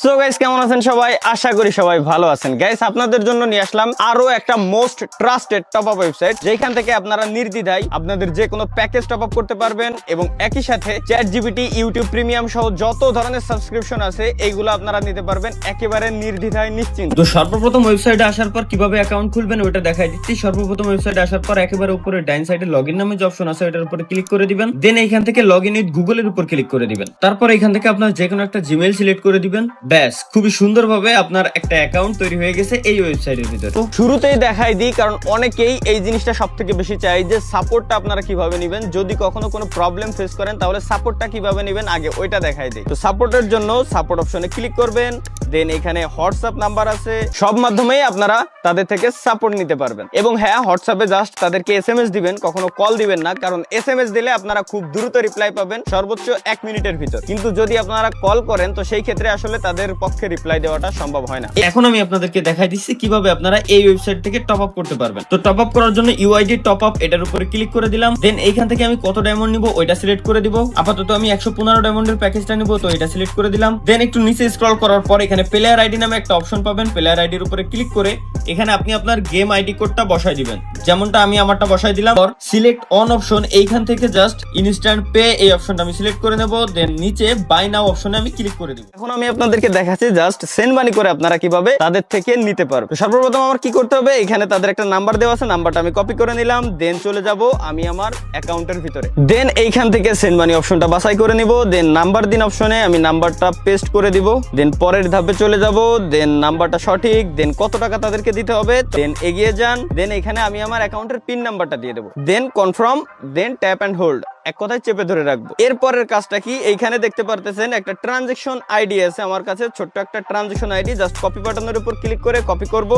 So guys কেমন আছেন সবাই? আশা করি সবাই ভালো আছেন। গাইস আপনাদের জন্য নিয়ে আসলাম আরো একটা most trusted top up website, যেখান থেকে আপনারা নির্দ্বিধায় আপনাদের যে কোনো প্যাকেজ টপ আপ করতে পারবেন এবং একই সাথে চ্যাটজিপিটি, ইউটিউব প্রিমিয়াম সহ যত ধরনের সাবস্ক্রিপশন আছে এইগুলো আপনারা নিতে পারবেন একেবারে নির্দ্বিধায় নিশ্চিন্ত। তো সর্বপ্রথম ওয়েবসাইটে আসার পর কিভাবে অ্যাকাউন্ট খুলবেন ওটা দেখাই দিচ্ছি। সর্বপ্রথম ওয়েবসাইটে আসার পর একেবারে উপরে ডাইন সাইডে লগইন নামে যে অপশন আছে ওটার উপরে ক্লিক করে দিবেন। দেন এইখান থেকে লগইন উইথ গুগলের উপর ক্লিক করে দিবেন। তারপর এখান থেকে আপনার যে কোনো একটা জিমেইল সিলেক্ট করে দিবেন। ব্যাস, খুবই সুন্দরভাবে আপনার একটা অ্যাকাউন্ট তৈরি হয়ে গেছে এই ওয়েবসাইটের ভিতরে। তো শুরুতেই দেখাই দিই, কারণ অনেকেই এই জিনিসটা সব থেকে বেশি চাই যে সাপোর্টটা আপনারা কিভাবে নেবেন। যদি কখনো কোনো প্রবলেম ফেস করেন তাহলে সাপোর্টটা কিভাবে নেবেন আগে ওইটা দেখাই দিই। তো সাপোর্টের জন্য সাপোর্ট অপশনে ক্লিক করবেন। দেন এখানে হোয়াটসঅ্যাপ নাম্বার আছে, সব মাধ্যমেই আপনারা তাদের থেকে সাপোর্ট নিতে পারবেন। এবং হ্যাঁ, হোয়াটসঅ্যাপে জাস্ট তাদেরকে এসএমএস দিবেন, কখনো কল দিবেন না, কারণ এসএমএস দিলে আপনারা খুব দ্রুত রিপ্লাই পাবেন, সর্বোচ্চ 1 মিনিটের ভিতর। কিন্তু যদি আপনারা কল করেন তো সেই ক্ষেত্রে আসলে তাদের পক্ষে রিপ্লাই দেওয়াটা সম্ভব হয় না। এখন আমি আপনাদেরকে দেখাই দিচ্ছি কিভাবে আপনারা এই ওয়েবসাইট থেকে টপ আপ করতে পারবেন। তো টপ আপ করার জন্য ইউআইডি টপ আপ এটার উপরে ক্লিক করে দিলাম। দেন এইখান থেকে আমি কত ডায়মন্ড নিব ওইটা সিলেক্ট করে দিব। আপাতত আমি 115 ডায়মন্ডের প্যাকেজটা নিব, তো এটা সিলেক্ট করে দিলাম। দেন একটু নিচে স্ক্রল করার পর এখানে প্লেয়ার আইডি নামে একটা অপশন পাবেন। প্লেয়ার আইডির উপরে ক্লিক করে এখানে আপনি আপনার গেম আইডি কোডটা বসাই দিবেন, যেমনটা আমি আমারটা বসাই দিলাম। সিলেক্ট অন অপশন, এইখান থেকে জাস্ট ইনস্ট্যান্ট পে এই অপশনটা আমি সিলেক্ট করে নেব। দেন নিচে বাই নাও অপশনে আমি ক্লিক করে দিব। এখন আমি আপনাদেরকে দেখাচ্ছি জাস্ট সেন্ড মানি করে আপনারা কিভাবে তাদের থেকে নিতে পারবেন। সর্বপ্রথম আমার কি করতে হবে, এখানে তাদের একটা নাম্বার দেওয়া আছে, নাম্বারটা আমি কপি করে নিলাম। দেন চলে যাব আমি আমার অ্যাকাউন্টের ভিতরে। দেন এইখান থেকে সেন্ড মানি অপশনটা বাছাই করে নিব। দেন নাম্বার দিন অপশনে আমি নাম্বারটা পেস্ট করে দিব। দেন পরের ধাপে চলে যাব। দেন নাম্বারটা সঠিক, দেন কত টাকা তাদেরকে দিতে হবে, দেন এগিয়ে যান। দেন এখানে আমি আমার অ্যাকাউন্টের পিন নাম্বারটা দিয়ে দেবো। Then confirm, then tap and hold, এক কথায় চেপে ধরে রাখবো। এরপরের কাজটা কি, এইখানে দেখতে পারতেছেন একটা ট্রানজেকশন আইডি আছে আমার কাছে, ছোট্ট একটা ট্রানজেকশন আইডি। জাস্ট কপি বাটনের উপর ক্লিক করে কপি করব।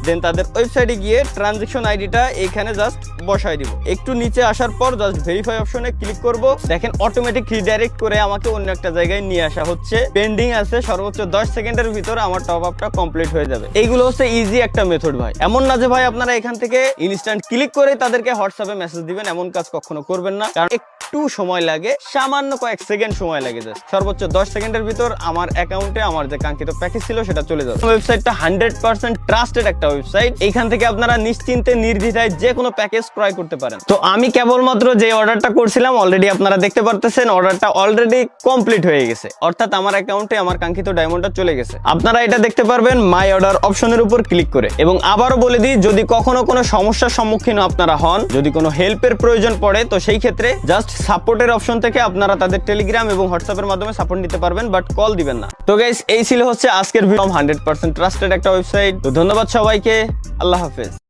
দেন তাদের ওয়েবসাইটে গিয়ে ট্রানজেকশন আইডিটা এইখানে জাস্ট বসাই দিব। একটু নিচে আসার পর জাস্ট ভেরিফাই অপশনে ক্লিক করব। দেখেন অটোমেটিক রিডাইরেক্ট করে আমাকে অন্য একটা জায়গায় নিয়ে আসা হচ্ছে। পেন্ডিং আছে, সর্বোচ্চ 10 সেকেন্ডের ভিতর আমার টপ আপটা কমপ্লিট হয়ে যাবে। এইগুলো হচ্ছে ইজি একটা মেথড ভাই। এমন না যে ভাই আপনারা এখান থেকে ইনস্ট্যান্ট ক্লিক করে তাদেরকে হোয়াটসঅ্যাপে মেসেজ দিবেন, এমন কাজ কখনো করবেন না, কারণ একটু সময় লাগে, সামান্য কয়েক সেকেন্ড সময় লাগে। জাস্ট সর্বোচ্চ 10 সেকেন্ডের ভিতর আমার অ্যাকাউন্টে আমার যে কাঙ্ক্ষিত প্যাকেজ ছিল সেটা চলে যাবে। ওয়েবসাইটটা 100% ট্রাস্টেড একটা ওয়েবসাইট। এইখান থেকে আপনারা নিশ্চিন্তে নির্দ্বিধায় যে কোনো প্যাকেজ ক্রয় করতে পারেন। তো আমি কেবলমাত্র যে অর্ডারটা করছিলাম অলরেডি আপনারা দেখতে পারতেছেন, অর্ডারটা অলরেডি কমপ্লিট হয়ে গেছে, অর্থাৎ আমার অ্যাকাউন্টে আমার কাঙ্ক্ষিত ডায়মন্ডটা চলে গেছে। আপনারা এটা দেখতে পারবেন মাই অর্ডার অপশনের উপর ক্লিক করে। এবং আবারও বলে দিই, যদি কখনো কোনো সমস্যার সম্মুখীন আপনারা হন, যদি কোনো হেল্পের প্রয়োজন পড়ে, তো সেই ক্ষেত্রে জাস্ট সাপোর্টের অপশন থেকে আপনারা তাদের টেলিগ্রাম এবং হোয়াটসঅ্যাপের মাধ্যমে সাপোর্ট নিতে পারবেন, বাট কল দিবেন না। তো গাইস, এই ছিল হচ্ছে আজকের ভিডিও। 100% ট্রাস্টেড একটা ওয়েবসাইট। তো ধন্যবাদ সবাইকে, আল্লাহ হাফেজ।